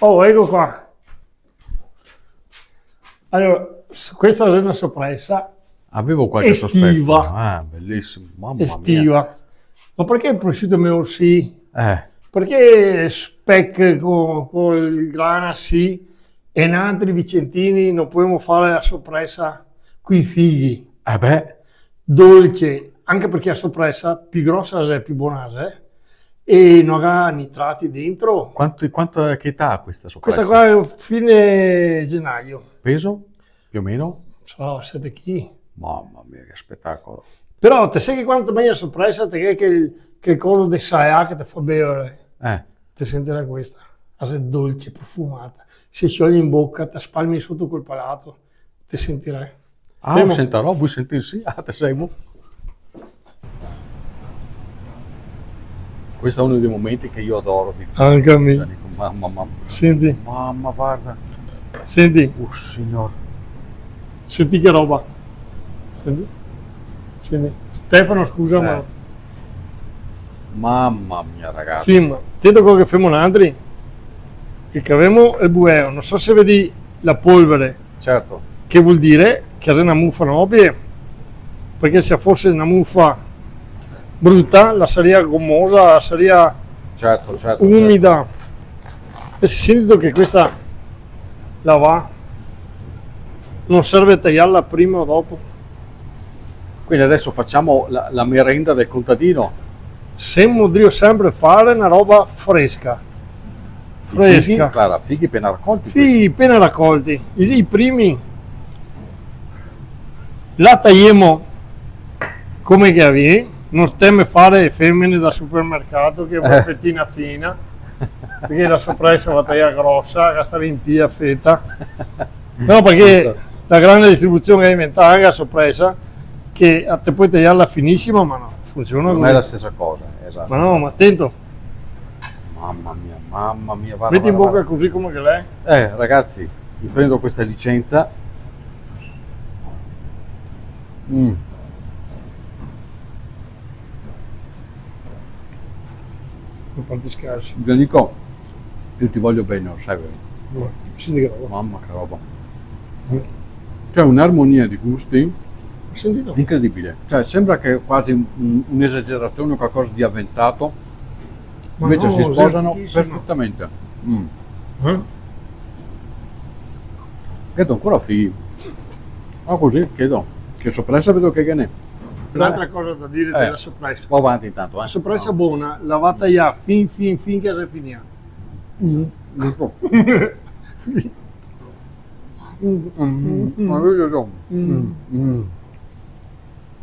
Oh, ecco qua. Allora, questa è una sorpresa Avevo qualche estiva. sospetto. Ah, bellissimo, mamma mia. Estiva. Ma perché il prosciutto mio sì? Eh, Perché speck con il grana sì e in altri vicentini non possiamo fare la sorpresa con i figli? beh, Dolce, anche perché la sorpresa più grossa è più buona è e non ha nitrati dentro. che età ha questa Questa sorpresa? qua è fine gennaio, Peso? Più o meno? so, 7 kg. Mamma mia, che spettacolo. Però te sai che quanto meglio la sorpresa te che il coso di Saia che ti fa bere, Eh, ti sentirai questa, è dolce, profumata, si scioglie in bocca, ti spalmi sotto col palato, ti sentirai. Andiamo. sentirò, vuoi sentirsi? Ah, te sei mu. Questo è uno dei momenti che io adoro. Anche a me. Cioè, dico, mamma, Senti, mamma, guarda. senti, Signor. senti che roba. Senti, senti. Stefano, scusa, ma... Mamma mia, ragazzi. Sì, ma attento a quello che facciamo altri. Che abbiamo il bueo, non so se vedi la polvere, Certo. che vuol dire che è una muffa nobile, perché se fosse una muffa brutta, la sarebbe gommosa, la sarebbe Certo. umida. E si sentito che questa la va, non serve tagliarla prima o dopo. Quindi adesso facciamo la merenda del contadino. Devo sempre fare una roba fresca. Fighi, guarda, fighi appena raccolti. Sì, appena raccolti. I primi la tagliamo come che avviene, non stiamo a fare femmine da supermercato che è fettina fina, perché la sorpresa va tagliata grossa, che sta riempita fetta. No, perché la grande distribuzione è diventata la sorpresa che te puoi tagliarla finissima, ma no, funziona Non così. è la stessa cosa, esatto. Ma no, ma attento, Mamma mia, guarda. metti in guarda, bocca così come che lei. Ragazzi, mi prendo questa licenza. Non parti scarsi. Dico, io ti voglio bene, lo sai vero? Senti che roba. Mamma che roba. C'è un'armonia di gusti Hai sentito? incredibile. Cioè, sembra che è quasi un'esagerazione, qualcosa di avventato. Ma Invece no, si sposano esattissimo. perfettamente. Eh? Chiedo ancora figli. Ah, così, chiedo. Che sorpresa vedo che ne è. Un'altra cosa da dire della sorpresa. Va avanti intanto, La sorpresa buona la va a tagliare fin che si finisce. Dico.